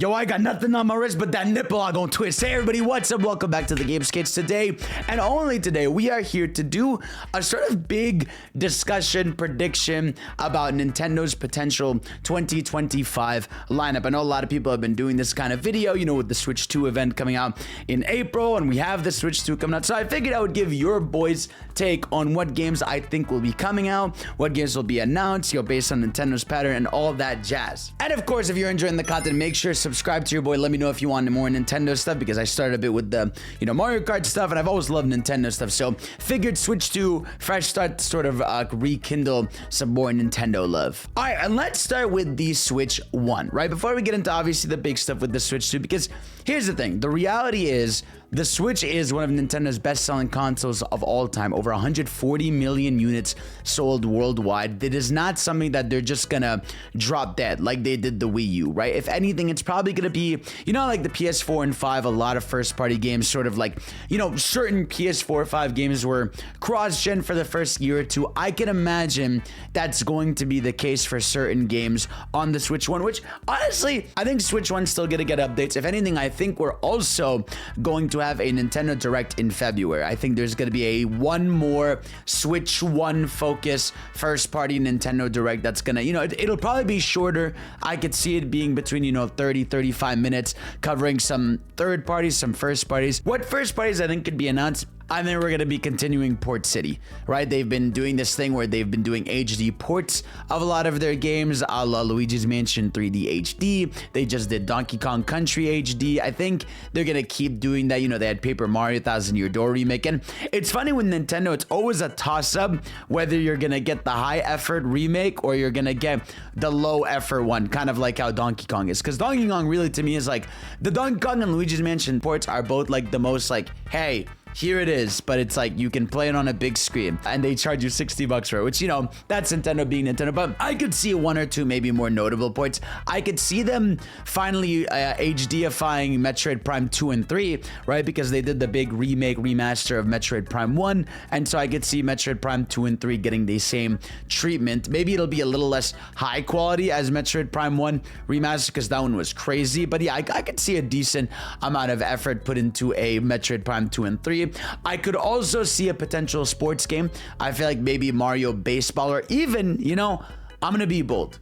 Yo, I got nothing on my wrist but that nipple I gon' twist. Hey everybody, what's up? Welcome back to the Game Skates. Today, and only today, we are here to do a sort of big discussion, prediction about Nintendo's potential 2025 lineup. I know a lot of people have been doing this kind of video, you know, with the Switch 2 event coming out in April, and we have the Switch 2 coming out. So I figured I would give your boys' take on what games I think will be coming out, what games will be announced, you know, based on Nintendo's pattern and all that jazz. And of course, if you're enjoying the content, make sure to subscribe to your boy. Let me know if you want more Nintendo stuff, because I started a bit with the, you know, Mario Kart stuff, and I've always loved Nintendo stuff. So figured Switch 2, fresh start to sort of rekindle some more Nintendo love. All right, and let's start with the Switch 1, right? Before we get into obviously the big stuff with the Switch 2, because here's the thing. The reality is the Switch is one of Nintendo's best-selling consoles of all time. Over 140 million units sold worldwide. It is not something that they're just gonna drop dead like they did the Wii U, right? If anything, it's probably gonna be, you know, like the PS4 and 5, a lot of first-party games, sort of like, you know, certain PS4 5 games were cross-gen for the first year or two. I can imagine that's going to be the case for certain games on the Switch 1, which honestly, I think Switch 1's still gonna get updates. If anything, I think we're also going to have a Nintendo Direct in February. I think there's going to be one more Switch 1 focus first party Nintendo Direct that's going to, you know, it'll probably be shorter. I could see it being between, you know, 30-35 minutes, covering some third parties, some first parties. What first parties I think could be announced? I think we're going to be continuing Port City, right? They've been doing this thing where they've been doing HD ports of a lot of their games, a la Luigi's Mansion 3D HD. They just did Donkey Kong Country HD. I think they're going to keep doing that. You know, they had Paper Mario Thousand Year Door remake. And it's funny with Nintendo, it's always a toss-up whether you're going to get the high-effort remake or you're going to get the low-effort one, kind of like how Donkey Kong is. Because Donkey Kong really, to me, is like, the Donkey Kong and Luigi's Mansion ports are both like the most like, hey, here it is, but it's like you can play it on a big screen and they charge you $60 for it, which, you know, that's Nintendo being Nintendo. But I could see one or two maybe more notable ports. I could see them finally HDifying Metroid Prime 2 and 3, right? Because they did the big remake, remaster of Metroid Prime 1. And so I could see Metroid Prime 2 and 3 getting the same treatment. Maybe it'll be a little less high quality as Metroid Prime 1 remaster, because that one was crazy. But yeah, I could see a decent amount of effort put into a Metroid Prime 2 and 3. I could also see a potential sports game. I feel like maybe Mario Baseball, or even, you know, I'm gonna be bold.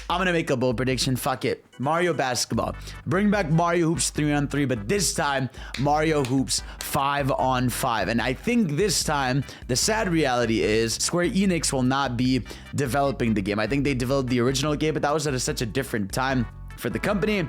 I'm gonna make a bold prediction. Fuck it. Mario Basketball. Bring back Mario Hoops 3-on-3, but this time Mario Hoops 5-on-5. And I think this time the sad reality is Square Enix will not be developing the game. I think they developed the original game, but that was at such a different time for the company.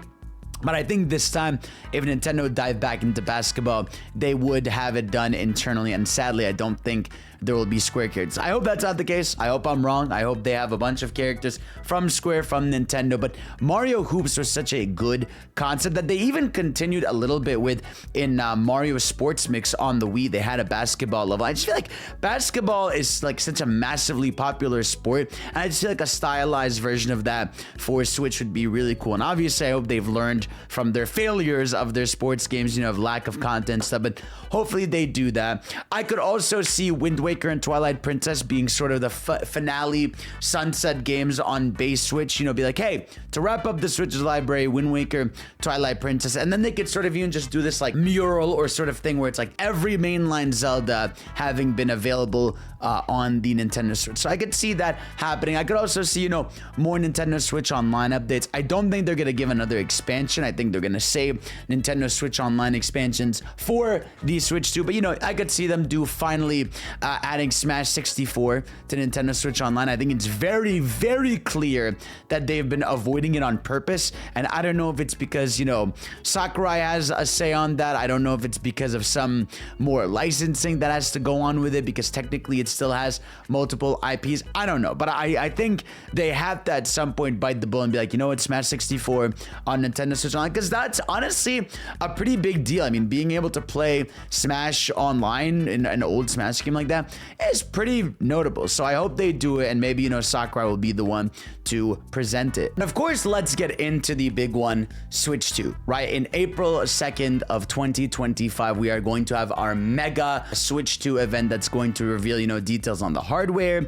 But I think this time, if Nintendo dived back into basketball, they would have it done internally. And sadly, I don't think there will be Square characters. I hope that's not the case. I hope I'm wrong. I hope they have a bunch of characters from Square, from Nintendo. But Mario Hoops was such a good concept that they even continued a little bit with in Mario Sports Mix on the Wii. They had a basketball level. I just feel like basketball is like such a massively popular sport. And I just feel like a stylized version of that for Switch would be really cool. And obviously, I hope they've learned from their failures of their sports games, you know, of lack of content stuff, but hopefully they do that. I could also see Wind Waker and Twilight Princess being sort of the finale sunset games on base Switch, you know, be like, hey, to wrap up the Switch's library, Wind Waker, Twilight Princess, and then they could sort of even just do this like mural or sort of thing where it's like every mainline Zelda having been available on the Nintendo Switch. So I could see that happening. I could also see, you know, more Nintendo Switch Online updates. I don't think they're going to give another expansion. I think they're going to save Nintendo Switch Online expansions for the Switch 2. But, you know, I could see them do finally adding Smash 64 to Nintendo Switch Online. I think it's very, very clear that they've been avoiding it on purpose. And I don't know if it's because, you know, Sakurai has a say on that. I don't know if it's because of some more licensing that has to go on with it, because technically it still has multiple IPs. I don't know. But I think they have to at some point bite the bullet and be like, you know what, Smash 64 on Nintendo Switch Online, because that's honestly a pretty big deal. I mean, being able to play Smash Online in an old Smash game like that is pretty notable. So I hope they do it, and maybe, you know, Sakurai will be the one to present it. And of course, let's get into the big one, Switch 2, right? In April 2nd of 2025, we are going to have our mega Switch 2 event that's going to reveal, you know, details on the hardware,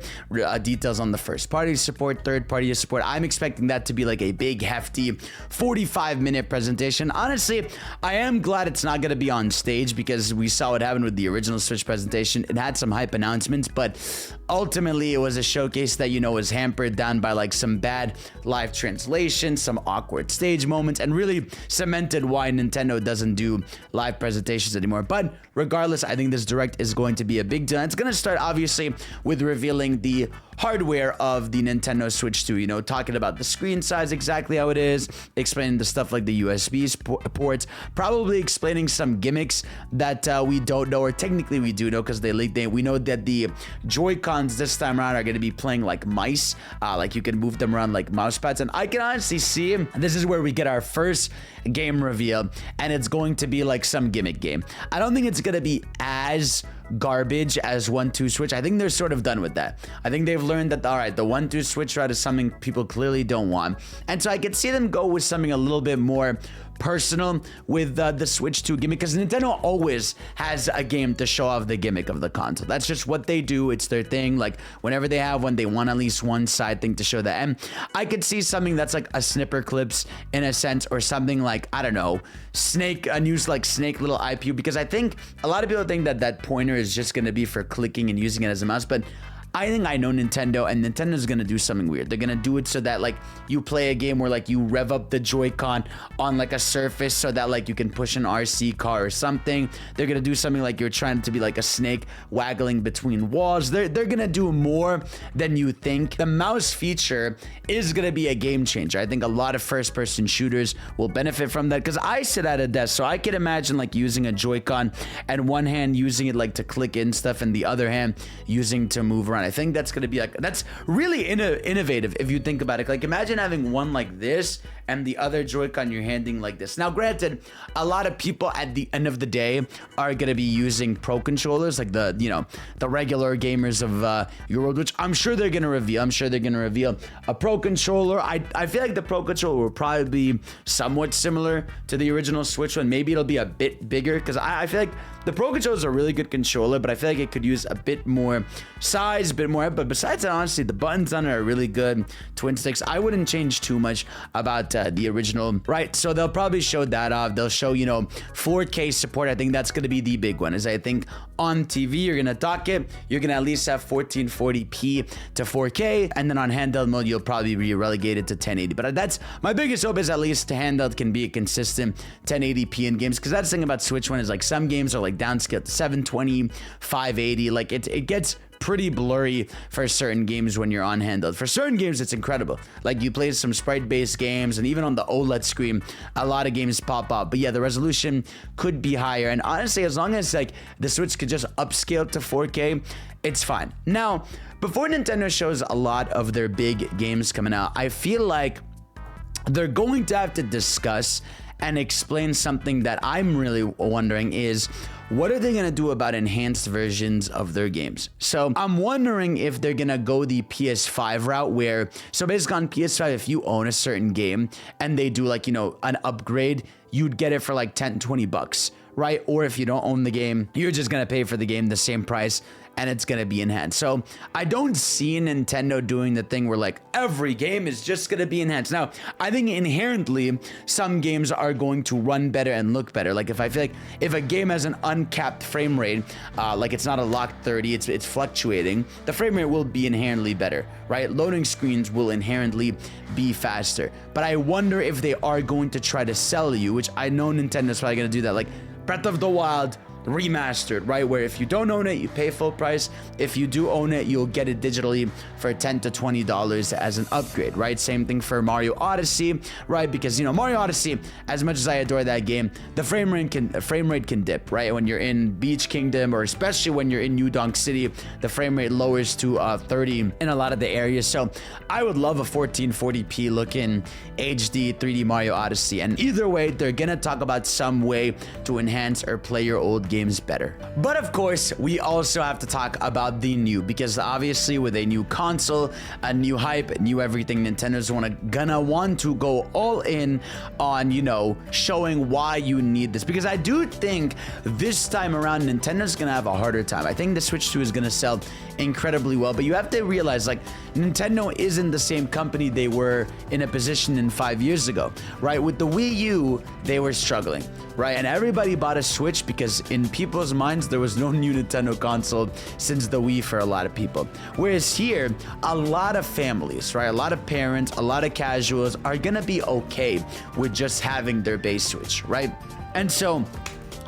details on the first party support, third party support. I'm expecting that to be like a big hefty 45 5-minute presentation. Honestly, I am glad it's not going to be on stage because we saw what happened with the original Switch presentation. It had some hype announcements, but ultimately it was a showcase that, you know, was hampered down by like some bad live translation, some awkward stage moments, and really cemented why Nintendo doesn't do live presentations anymore. But regardless, I think this Direct is going to be a big deal. It's going to start obviously with revealing the hardware of the Nintendo Switch 2, you know, talking about the screen size, exactly how it is, explaining the stuff like the USB ports, probably explaining some gimmicks that we don't know, or technically we do know because we know that the Joy-Cons this time around are going to be playing like mice, like you can move them around like mouse pads, and I can honestly see this is where we get our first game reveal, and it's going to be like some gimmick game. I don't think it's going to be as garbage as 1-2 Switch. I think they're sort of done with that. I think they've learned that, all right, the 1-2 Switch route is something people clearly don't want, and so I could see them go with something a little bit more personal with the Switch 2 gimmick, because Nintendo always has a game to show off the gimmick of the console. That's just what they do. It's their thing. Like whenever they have one, they want at least one side thing to show that. And I could see something that's like a snipper clips in a sense, or something like, I don't know, Snake, a new like Snake little IPU, because I think a lot of people think that that pointer is just going to be for clicking and using it as a mouse, but I think I know Nintendo, and Nintendo's gonna do something weird. They're gonna do it so that like you play a game where like you rev up the Joy-Con on like a surface so that like you can push an RC car or something. They're gonna do something like you're trying to be like a snake waggling between walls. They're gonna do more than you think. The mouse feature is gonna be a game changer. I think a lot of first-person shooters will benefit from that, because I sit at a desk, so I can imagine like using a Joy-Con and one hand using it like to click in stuff and the other hand using to move around. I think that's going to be like, that's really innovative if you think about it. Like imagine having one like this and the other Joy-Con you're handing like this. Now granted, a lot of people at the end of the day are going to be using Pro controllers, like the, you know, the regular gamers of your world, which I'm sure they're going to reveal. I'm sure they're going to reveal a Pro controller. I feel like the Pro controller will probably be somewhat similar to the original Switch one. Maybe it'll be a bit bigger, because I feel like the Pro controller is a really good controller, but I feel like it could use a bit more size, a bit more. But besides that, honestly, the buttons on it are really good. Twin sticks. I wouldn't change too much about the original, right? So they'll probably show that off. They'll show, you know, 4K support. I think that's going to be the big one. Is I think on TV you're gonna dock it. You're gonna at least have 1440p to 4K, and then on handheld mode you'll probably be relegated to 1080. But that's my biggest hope, is at least handheld can be a consistent 1080p in games, because that's the thing about Switch One is like some games are like downscaled to 720, 580. Like it gets pretty blurry for certain games when you're on handheld. For certain games, it's incredible. Like you play some sprite-based games, and even on the OLED screen, a lot of games pop up. But yeah, the resolution could be higher. And honestly, as long as like the Switch could just upscale to 4K, it's fine. Now, before Nintendo shows a lot of their big games coming out, I feel like they're going to have to discuss and explain something that I'm really wondering is, what are they going to do about enhanced versions of their games? So I'm wondering if they're going to go the PS5 route, where, so basically on PS5, if you own a certain game and they do like, you know, an upgrade, you'd get it for like 10, 20 bucks, right? Or if you don't own the game, you're just going to pay for the game the same price, and it's going to be enhanced. So I don't see Nintendo doing the thing where like every game is just going to be enhanced. Now, I think inherently some games are going to run better and look better. Like if I feel like if a game has an uncapped frame rate, like it's not a locked 30, it's fluctuating, the frame rate will be inherently better, right? Loading screens will inherently be faster. But I wonder if they are going to try to sell you, which I know Nintendo's probably going to do that, like Breath of the Wild remastered, right? Where if you don't own it, you pay full price. If you do own it, you'll get it digitally for $10 to $20 as an upgrade, right? Same thing for Mario Odyssey, right? Because, you know, Mario Odyssey, as much as I adore that game, the frame rate can dip, right? When you're in Beach Kingdom, or especially when you're in New Donk City, the frame rate lowers to 30 in a lot of the areas. So I would love a 1440p looking HD 3D Mario Odyssey. And either way, they're gonna talk about some way to enhance or play your old games better. But of course, we also have to talk about the new, because obviously with a new console, a new hype, new everything, Nintendo's gonna want to go all in on, you know, showing why you need this. Because I do think this time around, Nintendo's gonna have a harder time. I think the Switch 2 is gonna sell incredibly well, but you have to realize, like, Nintendo isn't the same company they were in a position in 5 years ago, right? With the Wii U, they were struggling, right? And everybody bought a Switch because in people's minds, there was no new Nintendo console since the Wii for a lot of people. Whereas here, a lot of families, right? A lot of parents, a lot of casuals are gonna be okay with just having their base Switch, right? And so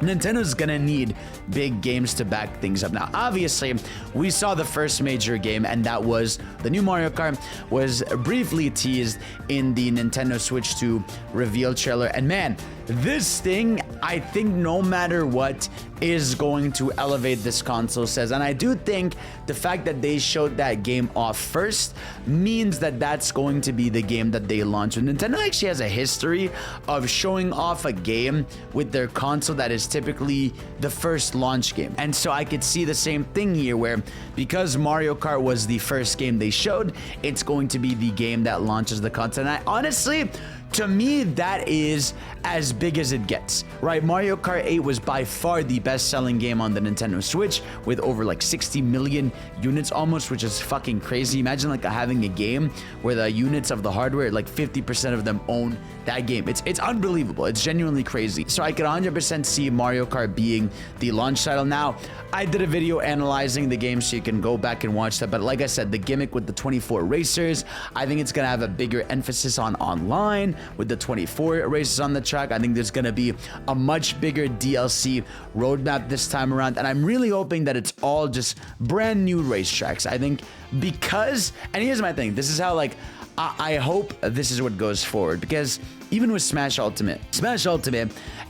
Nintendo's gonna need big games to back things up. Now, obviously, we saw the first major game, and that was the new Mario Kart, was briefly teased in the Nintendo Switch 2 reveal trailer. And man, this thing, I think no matter what, is going to elevate this console, says. And I do think the fact that they showed that game off first means that that's going to be the game that they launch. And Nintendo actually has a history of showing off a game with their console that is typically the first launch game. And so I could see the same thing here, where because Mario Kart was the first game they showed, it's going to be the game that launches the console. And I honestly, to me, that is as big as it gets, right? Mario Kart 8 was by far the best-selling game on the Nintendo Switch, with over like 60 million units almost, which is fucking crazy. Imagine like having a game where the units of the hardware, like 50% of them own that game. It's unbelievable. It's genuinely crazy. So I could 100% see Mario Kart being the launch title. Now, I did a video analyzing the game, so you can go back and watch that. But like I said, the gimmick with the 24 racers, I think it's gonna have a bigger emphasis on online. With the 24 races on the track, I think there's gonna be a much bigger DLC roadmap this time around, and I'm really hoping that it's all just brand new racetracks. I think because, and here's my thing, this is how, like, I hope this is what goes forward, because even with Smash Ultimate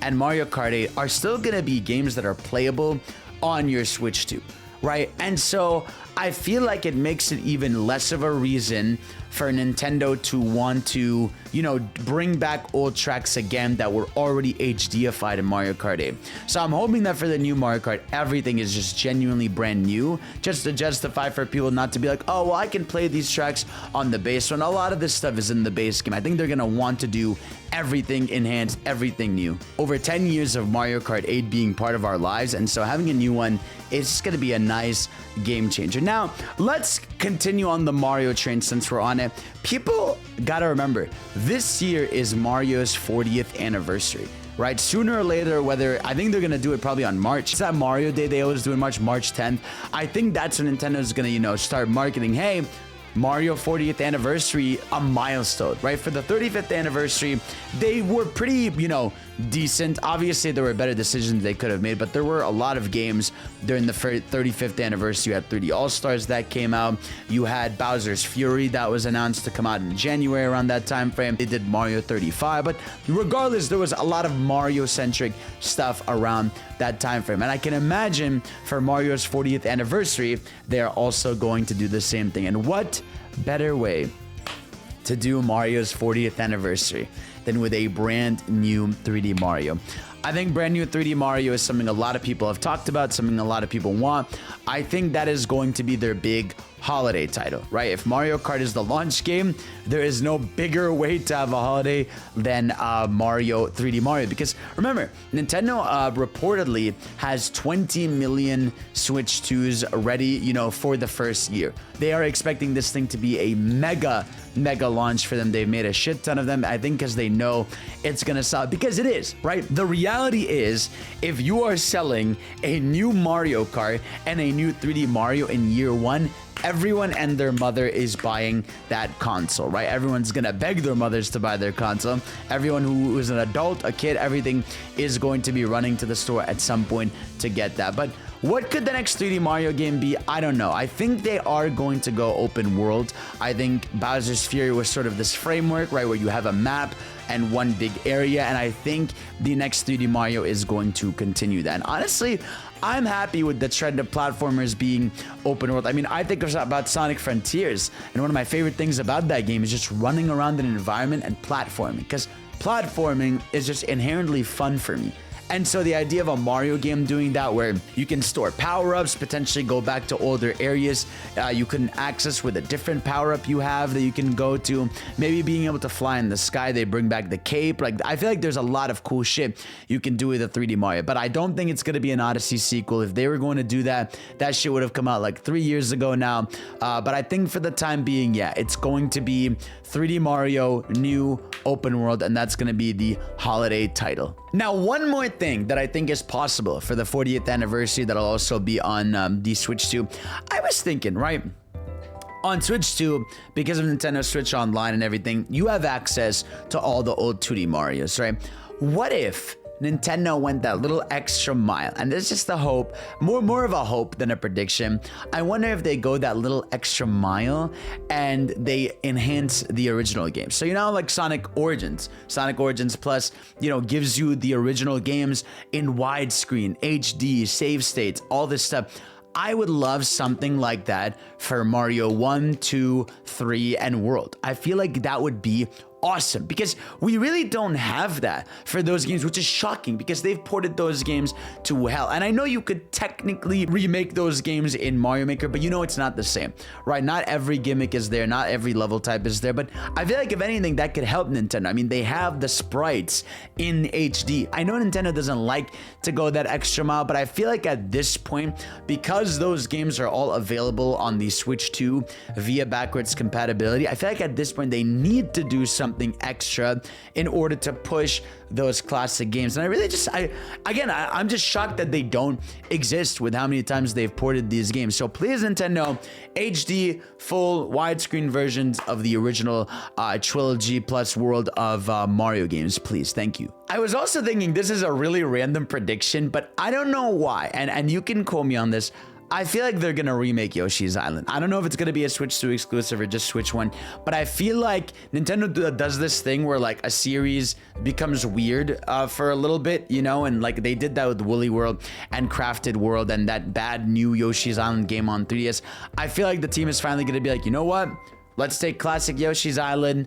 and Mario Kart 8 are still gonna be games that are playable on your Switch 2, right? And so I feel like it makes it even less of a reason for Nintendo to want to, you know, bring back old tracks again that were already HDified in Mario Kart 8. So I'm hoping that for the new Mario Kart, everything is just genuinely brand new, just to justify for people not to be like, oh, well, I can play these tracks on the base one. A lot of this stuff is in the base game. I think they're gonna want to do everything enhanced, everything new. Over 10 years of Mario Kart 8 being part of our lives, and so having a new one is just gonna be a nice game changer. Now, let's continue on the Mario train since we're on it. People gotta remember, this year is Mario's 40th anniversary, right? Sooner or later, whether, I think they're gonna do it probably on March. It's that Mario Day they always do in March 10th. I think that's when Nintendo's gonna, you know, start marketing, hey, Mario 40th anniversary, a milestone, right? For the 35th anniversary, they were pretty, you know, decent. Obviously, there were better decisions they could have made, but there were a lot of games during the 35th anniversary. You had 3D All-Stars that came out. You had Bowser's Fury that was announced to come out in January around that time frame. They did Mario 35, but regardless, there was a lot of Mario-centric stuff around that time frame. And I can imagine for Mario's 40th anniversary, they're also going to do the same thing. And what better way to do Mario's 40th anniversary than with a brand new 3D Mario? I think brand new 3D Mario is something a lot of people have talked about, something a lot of people want. I think that is going to be their big holiday title, right? If Mario Kart is the launch game, there is no bigger way to have a holiday than Mario 3D Mario. Because remember, Nintendo reportedly has 20 million Switch 2s ready, you know, for the first year. They are expecting this thing to be a mega launch for them. They've made a shit ton of them, I think, because they know it's gonna sell, because it is, right? The reality is, if you are selling a new Mario Kart and a new 3D Mario in year one, everyone and their mother is buying that console, right? Everyone's gonna beg their mothers to buy their console. Everyone who is an adult, a kid, everything is going to be running to the store at some point to get that. But what could the next 3D Mario game be? I don't know. I think they are going to go open world. I think Bowser's Fury was sort of this framework, right, where you have a map and one big area, and I think the next 3D Mario is going to continue that. And honestly, I'm happy with the trend of platformers being open world. I mean, I think about Sonic Frontiers, and one of my favorite things about that game is just running around in an environment and platforming, because platforming is just inherently fun for me. And so the idea of a Mario game doing that, where you can store power-ups, potentially go back to older areas, you can access with a different power-up you have that you can go to, maybe being able to fly in the sky, they bring back the cape. Like, I feel like there's a lot of cool shit you can do with a 3D Mario, but I don't think it's going to be an Odyssey sequel. If they were going to do that, that shit would have come out like 3 years ago now. But I think for the time being, yeah, it's going to be 3D Mario new open world, and that's going to be the holiday title. Now, one more thing that I think is possible for the 40th anniversary that'll also be on the Switch 2. I was thinking, right? On Switch 2, because of Nintendo Switch Online and everything, you have access to all the old 2D Marios, right? What if Nintendo went that little extra mile? And there's just a hope, more of a hope than a prediction. I wonder if they go that little extra mile and they enhance the original game. So, you know, like Sonic Origins Plus, you know, gives you the original games in widescreen, HD, save states, all this stuff. I would love something like that for Mario 1, 2, 3, and World. I feel like that would be awesome, because we really don't have that for those games, which is shocking because they've ported those games to hell. And I know you could technically remake those games in Mario Maker, but you know it's not the same, right? Not every gimmick is there, not every level type is there, but I feel like if anything, that could help Nintendo. I mean, they have the sprites in HD. I know Nintendo doesn't like to go that extra mile, but I feel like at this point, because those games are all available on the Switch 2 via backwards compatibility, I feel like at this point, they need to do something extra in order to push those classic games. And I really just, I'm just shocked that they don't exist with how many times they've ported these games. So please, Nintendo, HD full widescreen versions of the original trilogy plus world of Mario games, please. Thank you. I was also thinking, this is a really random prediction, but I don't know why, and you can quote me on this. I feel like they're going to remake Yoshi's Island. I don't know if it's going to be a Switch 2 exclusive or just Switch 1, but I feel like Nintendo does this thing where like a series becomes weird for a little bit, you know, and like they did that with Woolly World and Crafted World and that bad new Yoshi's Island game on 3DS. I feel like the team is finally going to be like, you know what? Let's take classic Yoshi's Island,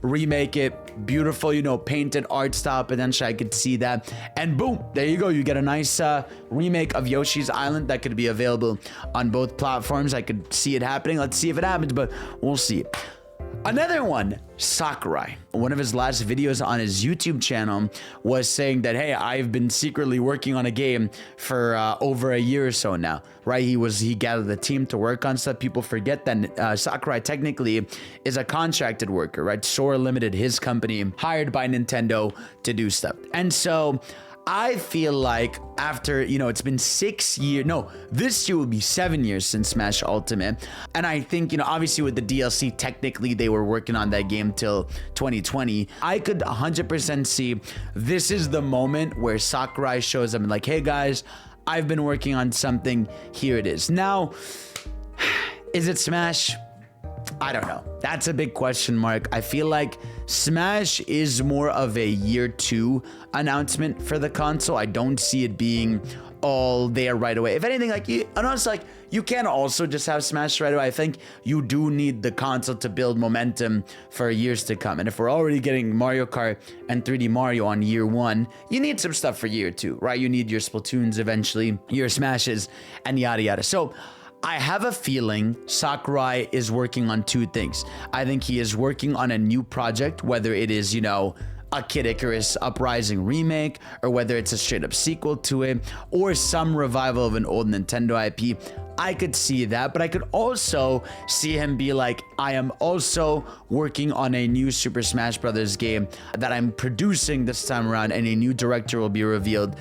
remake it, beautiful, you know, painted art style. Potentially I could see that, and boom, there you go, you get a nice remake of Yoshi's Island that could be available on both platforms. I could see it happening. Let's see if it happens, but we'll see. Another one, Sakurai. One of his last videos on his YouTube channel was saying that, hey, I've been secretly working on a game for over a year or so now, right? He gathered the team to work on stuff. People forget that Sakurai technically is a contracted worker, right? Sora Limited, his company, hired by Nintendo to do stuff. And so I feel like after, you know, it's been 6 years, no, this year will be 7 years since Smash Ultimate. And I think, you know, obviously with the DLC, technically they were working on that game till 2020. I could 100% see this is the moment where Sakurai shows up and like, hey guys, I've been working on something, here it is. Now, is it Smash? I don't know. That's a big question mark. I feel like Smash is more of a year 2 announcement for the console. I don't see it being all there right away. If anything, like, you can also just have Smash right away. I think you do need the console to build momentum for years to come. And if we're already getting Mario Kart and 3D Mario on year 1, you need some stuff for year 2, right? You need your Splatoons eventually, your Smashes, and yada yada. So I have a feeling Sakurai is working on 2 things. I think he is working on a new project, whether it is, you know, a Kid Icarus Uprising remake, or whether it's a straight up sequel to it, or some revival of an old Nintendo IP. I could see that, but I could also see him be like, I am also working on a new Super Smash Brothers game that I'm producing this time around, and a new director will be revealed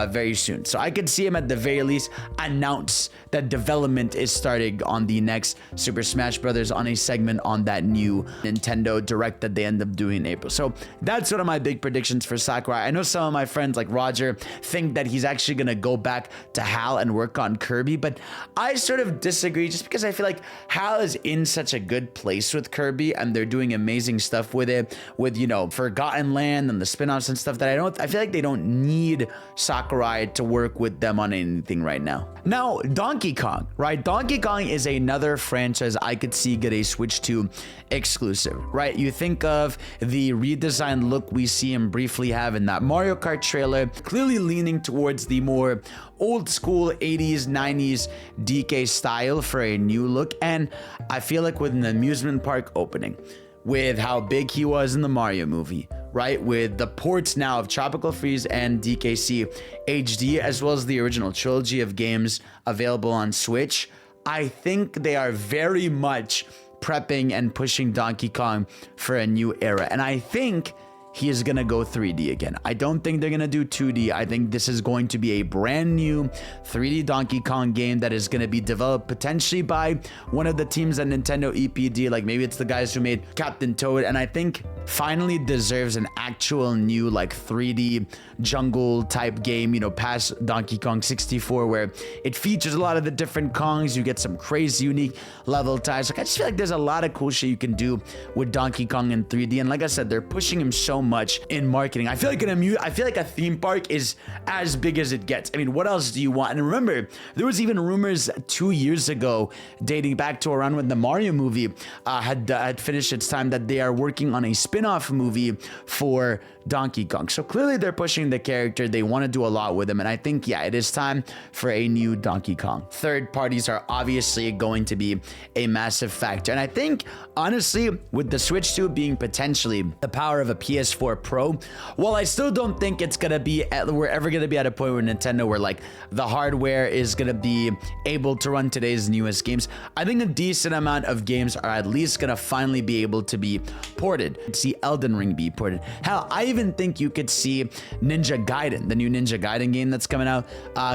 very soon. So I could see him at the very least announce that development is starting on the next Super Smash Brothers on a segment on that new Nintendo Direct that they end up doing in April. So that's one of my big predictions for Sakurai. I know some of my friends like Roger think that he's actually going to go back to HAL and work on Kirby, but I sort of disagree, just because I feel like HAL is in such a good place with Kirby and they're doing amazing stuff with it, with, you know, Forgotten Land and the spin-offs and stuff, that I feel like they don't need Sakurai to work with them on anything right now. Now, Donkey Kong, right? Donkey Kong is another franchise I could see get a Switch 2 exclusive, right? You think of the redesigned look look we see him briefly have in that Mario Kart trailer, clearly leaning towards the more old school 80s, 90s DK style for a new look. And I feel like with an amusement park opening, with how big he was in the Mario movie, right? With the ports now of Tropical Freeze and DKC HD, as well as the original trilogy of games available on Switch, I think they are very much prepping and pushing Donkey Kong for a new era. And I think he is gonna go 3D again. I don't think they're gonna do 2D. I think this is going to be a brand new 3D Donkey Kong game that is gonna be developed potentially by one of the teams at Nintendo EPD, like maybe it's the guys who made Captain Toad, and I think finally deserves an actual new like 3D jungle type game, you know, past Donkey Kong 64, where it features a lot of the different Kongs. You get some crazy unique level ties. Like I just feel like there's a lot of cool shit you can do with Donkey Kong in 3D, and like I said, they're pushing him so much in marketing. I feel like a theme park is as big as it gets. I mean, what else do you want? And remember, there was even rumors 2 years ago, dating back to around when the Mario movie had finished its time, that they are working on a spin-off movie for Donkey Kong. So clearly they're pushing the character. They want to do a lot with him. And I think, yeah, it is time for a new Donkey Kong. Third parties are obviously going to be a massive factor. And I think, honestly, with the Switch 2 being potentially the power of a PS4 Pro, while I still don't think it's going to be, we're ever going to be at a point where Nintendo, where like the hardware is going to be able to run today's newest games, I think a decent amount of games are at least going to finally be able to be ported. See Elden Ring be ported. Hell, I even think you could see Ninja Gaiden, the new Ninja Gaiden game that's coming out,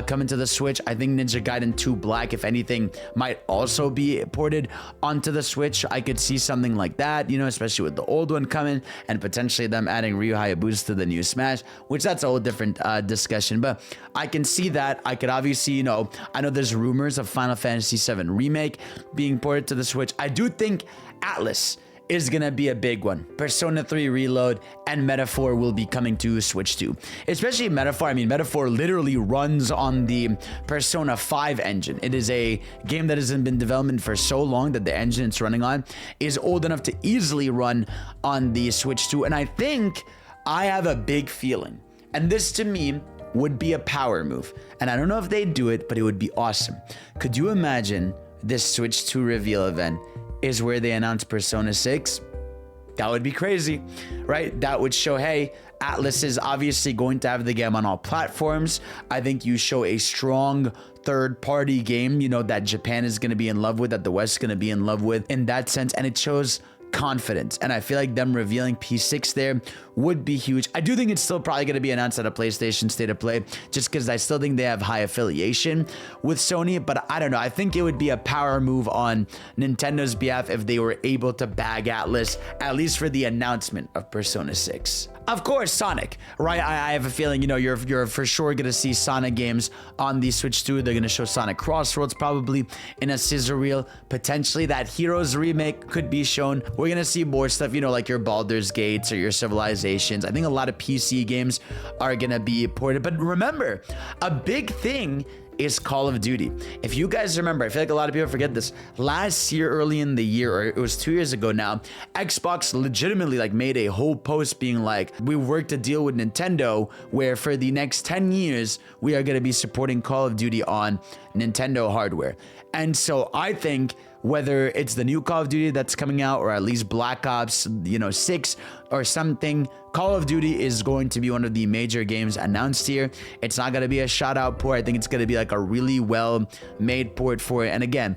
coming to the Switch. I think Ninja Gaiden 2 Black, if anything, might also be ported onto the Switch. I could see something like that, you know, especially with the old one coming and potentially them adding Ryu Hayabusa to the new Smash, which that's a whole different discussion. But I can see that. I could obviously, you know, I know there's rumors of Final Fantasy VII Remake being ported to the Switch. I do think Atlas is gonna be a big one. Persona 3 Reload and Metaphor will be coming to Switch 2. Especially Metaphor. I mean, Metaphor literally runs on the Persona 5 engine. It is a game that hasn't been in development for so long that the engine it's running on is old enough to easily run on the Switch 2. And I think I have a big feeling, and this to me would be a power move. And I don't know if they do it, but it would be awesome. Could you imagine this Switch 2 reveal event is where they announce Persona 6? That would be crazy, right? That would show, hey, Atlas is obviously going to have the game on all platforms. I think you show a strong third-party game, you know, that Japan is going to be in love with, that the West is going to be in love with in that sense, and it shows confidence. And I feel like them revealing P6 there would be huge. I do think it's still probably going to be announced at a PlayStation State of Play, just because I still think they have high affiliation with Sony. But I don't know. I think it would be a power move on Nintendo's behalf if they were able to bag Atlas, at least for the announcement of Persona 6. Of course, Sonic, right? I have a feeling, you know, you're for sure going to see Sonic games on the Switch 2. They're going to show Sonic Crossroads probably in a scissor reel. Potentially that Heroes remake could be shown. We're going to see more stuff, you know, like your Baldur's Gates or your Civilizations. I think a lot of PC games are going to be ported. But remember, a big thing is Call of Duty. If you guys remember, I feel like a lot of people forget this. Last year, early in the year, or it was 2 years ago now, Xbox legitimately like made a whole post being like, we worked a deal with Nintendo where for the next 10 years, we are going to be supporting Call of Duty on Nintendo hardware. And so I think whether it's the new Call of Duty that's coming out, or at least Black Ops, you know, 6 or something, Call of Duty is going to be one of the major games announced here. It's not going to be a shout out port. I think it's going to be like a really well made port for it. And again,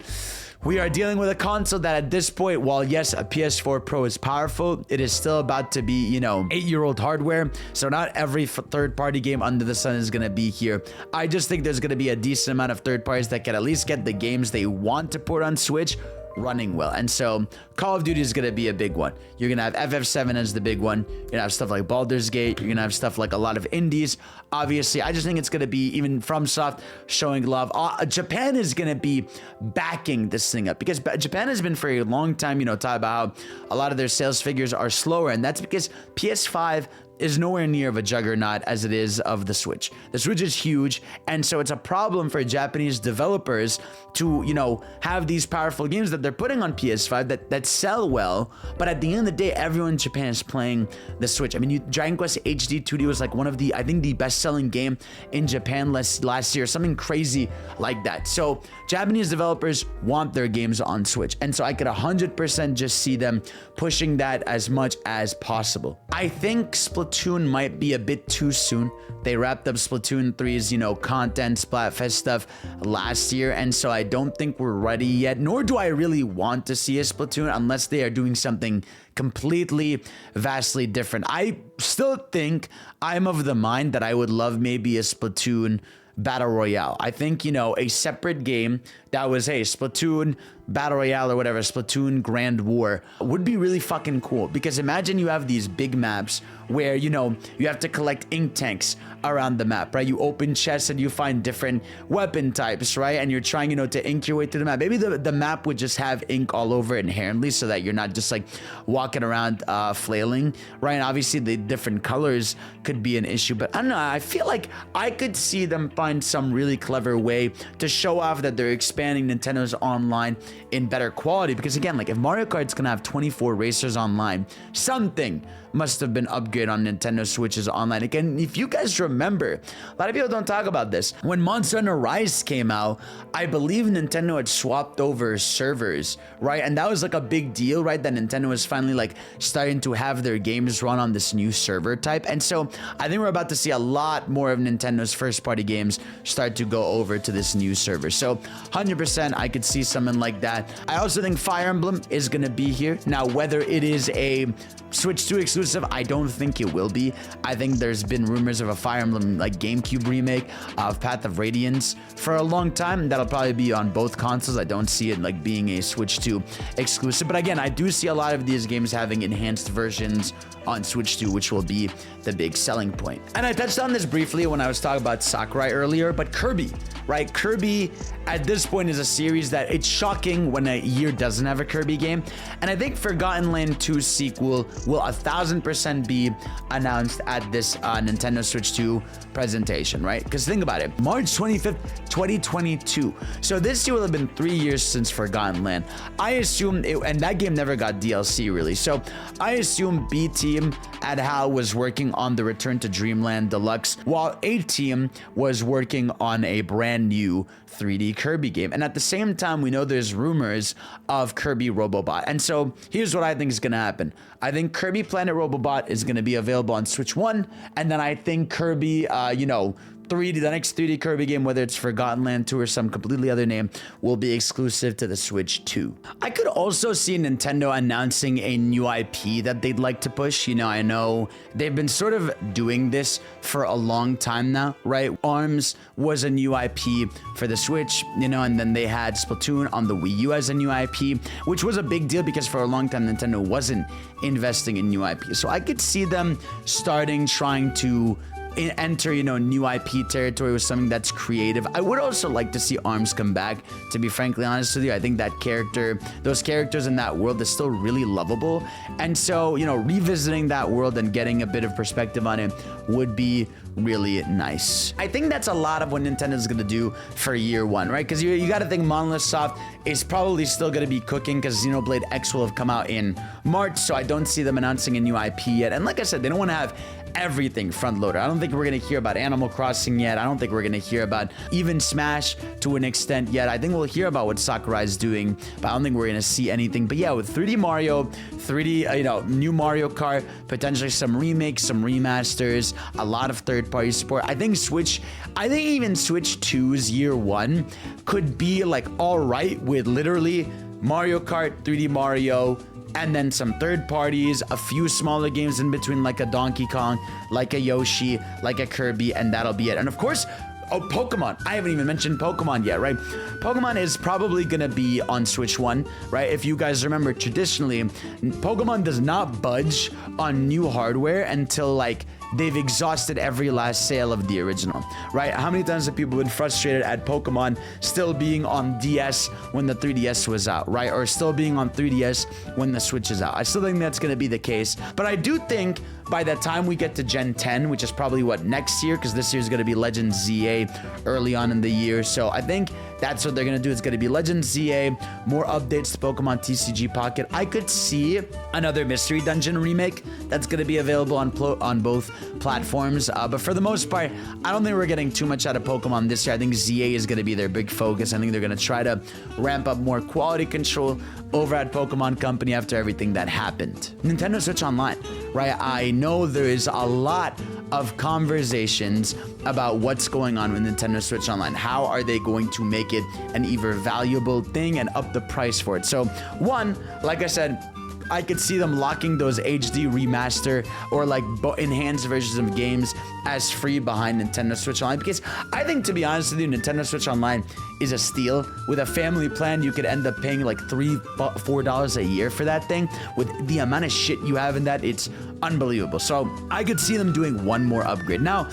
we are dealing with a console that at this point, while yes, a PS4 Pro is powerful, it is still about to be, you know, 8-year-old hardware. So not every third-party game under the sun is going to be here. I just think there's going to be a decent amount of third parties that can at least get the games they want to port on Switch running well. And so Call of Duty is going to be a big one. You're going to have FF7 as the big one. You're going to have stuff like Baldur's Gate. You're going to have stuff like a lot of indies. Obviously, I just think it's going to be even FromSoft showing love. Japan is going to be backing this thing up, because Japan has been for a long time, you know, talking about how a lot of their sales figures are slower. And that's because PS5, is nowhere near of a juggernaut as it is of the Switch. The Switch is huge, and so it's a problem for Japanese developers to, you know, have these powerful games that they're putting on PS5 that sell well, but at the end of the day, everyone in Japan is playing the Switch. I mean, Dragon Quest HD 2D was like one of the, I think, the best-selling game in Japan last year, something crazy like that. So Japanese developers want their games on Switch, and so I could 100% just see them pushing that as much as possible. I think Splatoon might be a bit too soon. They wrapped up Splatoon 3's, you know, content, Splatfest stuff last year, and so I don't think we're ready yet, nor do I really want to see a Splatoon unless they are doing something completely, vastly different. I still think I'm of the mind that I would love maybe a Splatoon Battle Royale. I think, you know, a separate game that was, hey, Splatoon Battle Royale or whatever, Splatoon Grand War would be really fucking cool, because imagine you have these big maps where, you know, you have to collect ink tanks around the map, right? You open chests and you find different weapon types, right? And you're trying, you know, to ink your way through the map. Maybe the map would just have ink all over it inherently so that you're not just like walking around flailing, right? And obviously the different colors could be an issue, but I don't know, I feel like I could see them find some really clever way to show off that they're expanding Nintendo's online in better quality, because again, like if Mario Kart's gonna have 24 racers online, something must have been upgraded on Nintendo Switch's online. Again, if you guys remember, a lot of people don't talk about this. When Monster Hunter Rise came out, I believe Nintendo had swapped over servers, right? And that was like a big deal, right? That Nintendo was finally like starting to have their games run on this new server type. And so I think we're about to see a lot more of Nintendo's first party games start to go over to this new server. So 100% I could see something like that. I also think Fire Emblem is going to be here. Now, whether it is a Switch 2 exclusive, I don't think it will be. I think there's been rumors of a Fire Emblem like GameCube remake of Path of Radiance for a long time. That'll probably be on both consoles. I don't see it like being a Switch 2 exclusive. But again, I do see a lot of these games having enhanced versions on Switch 2, which will be the big selling point. And I touched on this briefly when I was talking about Sakurai earlier, but Kirby, right? Kirby at this point is a series that it's shocking when a year doesn't have a Kirby game. And I think Forgotten Land 2 sequel will 1000% be announced at this Nintendo Switch 2 presentation, right? Because think about it, March 25th, 2022. So this year will have been 3 years since Forgotten Land. I assume, and that game never got DLC really. So I assume B Team at HAL was working on the Return to Dreamland Deluxe, while A Team was working on a brand new 3D Kirby game. And at the same time, we know there's rumors of Kirby Robobot. And so here's what I think is going to happen. I think Kirby Planet Robobot is going to be available on Switch 1. And then I think Kirby, the next 3D Kirby game, whether it's Forgotten Land 2 or some completely other name, will be exclusive to the Switch 2. I could also see Nintendo announcing a new IP that they'd like to push. You know, I know they've been sort of doing this for a long time now, right? ARMS was a new IP for the Switch, you know, and then they had Splatoon on the Wii U as a new IP, which was a big deal because for a long time Nintendo wasn't investing in new IP. So I could see them trying to enter, you know, new IP territory with something that's creative. I would also like to see ARMS come back, to be frankly honest with you. I think those characters in that world is still really lovable. And so, you know, revisiting that world and getting a bit of perspective on it would be really nice. I think that's a lot of what Nintendo's gonna do for year one, right? Because you got to think Monolith Soft is probably still gonna be cooking because Xenoblade X will have come out in March, so I don't see them announcing a new IP yet. And like I said, they don't want to have everything front loader. I don't think we're gonna hear about Animal Crossing yet. I don't think we're gonna hear about even Smash to an extent yet. I think we'll hear about what Sakurai's doing, but I don't think we're gonna see anything. But yeah, with 3D Mario, 3D, new Mario Kart, potentially some remakes, some remasters, a lot of third-party support. I think even Switch 2's year one could be like all right with literally Mario Kart, 3D Mario, and then some third parties, a few smaller games in between, like a Donkey Kong, like a Yoshi, like a Kirby, and that'll be it. And of course, Pokemon. I haven't even mentioned Pokemon yet, right? Pokemon is probably gonna be on Switch 1, right? If you guys remember, traditionally, Pokemon does not budge on new hardware until like they've exhausted every last sale of the original, right? How many times have people been frustrated at Pokemon still being on DS when the 3DS was out, right? Or still being on 3DS when the Switch is out. I still think that's going to be the case, but I do think by the time we get to Gen 10, which is probably what, next year, because this year is going to be Legend ZA early on in the year. So I think that's what they're going to do. It's going to be Legend ZA, more updates to Pokemon TCG Pocket. I could see another Mystery Dungeon remake that's going to be available on both platforms. But for the most part, I don't think we're getting too much out of Pokemon this year. I think ZA is going to be their big focus. I think they're going to try to ramp up more quality control over at Pokemon Company after everything that happened. Nintendo Switch Online, right? I know there is a lot of conversations about what's going on with Nintendo Switch Online. How are they going to make it an even valuable thing and up the price for it? So one, like I said, I could see them locking those HD remaster or like enhanced versions of games as free behind Nintendo Switch Online, because I think, to be honest with you, Nintendo Switch Online is a steal. With a family plan, you could end up paying like $3-4 a year for that thing. With the amount of shit you have in that, it's unbelievable. So I could see them doing one more upgrade. Now,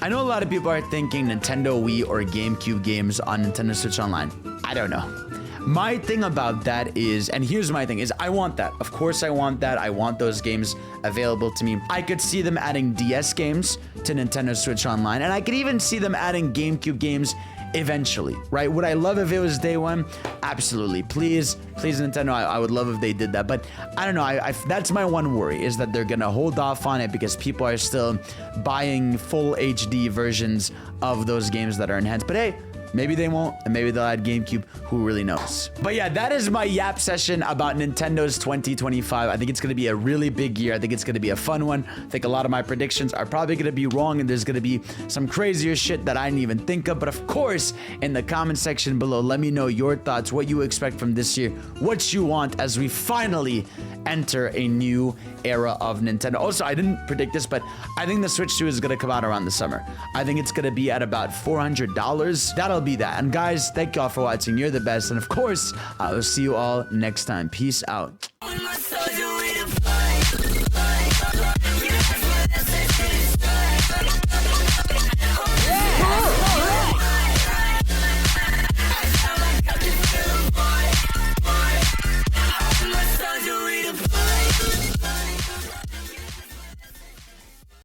I know a lot of people are thinking Nintendo Wii or GameCube games on Nintendo Switch Online. I don't know. My thing about that is, and here's my thing, is I want that. Of course I want that. I want those games available to me. I could see them adding DS games to Nintendo Switch Online, and I could even see them adding GameCube games eventually, right? Would I love if it was day one? Absolutely. Please Nintendo, I would love if they did that. But I don't know, that's my one worry, is that they're gonna hold off on it because people are still buying full HD versions of those games that are enhanced. But hey, maybe they won't, and maybe they'll add GameCube. Who really knows? But yeah, that is my yap session about Nintendo's 2025. I think it's going to be a really big year. I think it's going to be a fun one. I think a lot of my predictions are probably going to be wrong, and there's going to be some crazier shit that I didn't even think of. But of course, in the comment section below, let me know your thoughts, what you expect from this year, what you want as we finally enter a new era of Nintendo. Also, I didn't predict this, but I think the Switch 2 is going to come out around the summer. I think it's going to be at about $400. That'll be that. And guys, thank y'all for watching. You're the best. And of course, I will see you all next time. Peace out.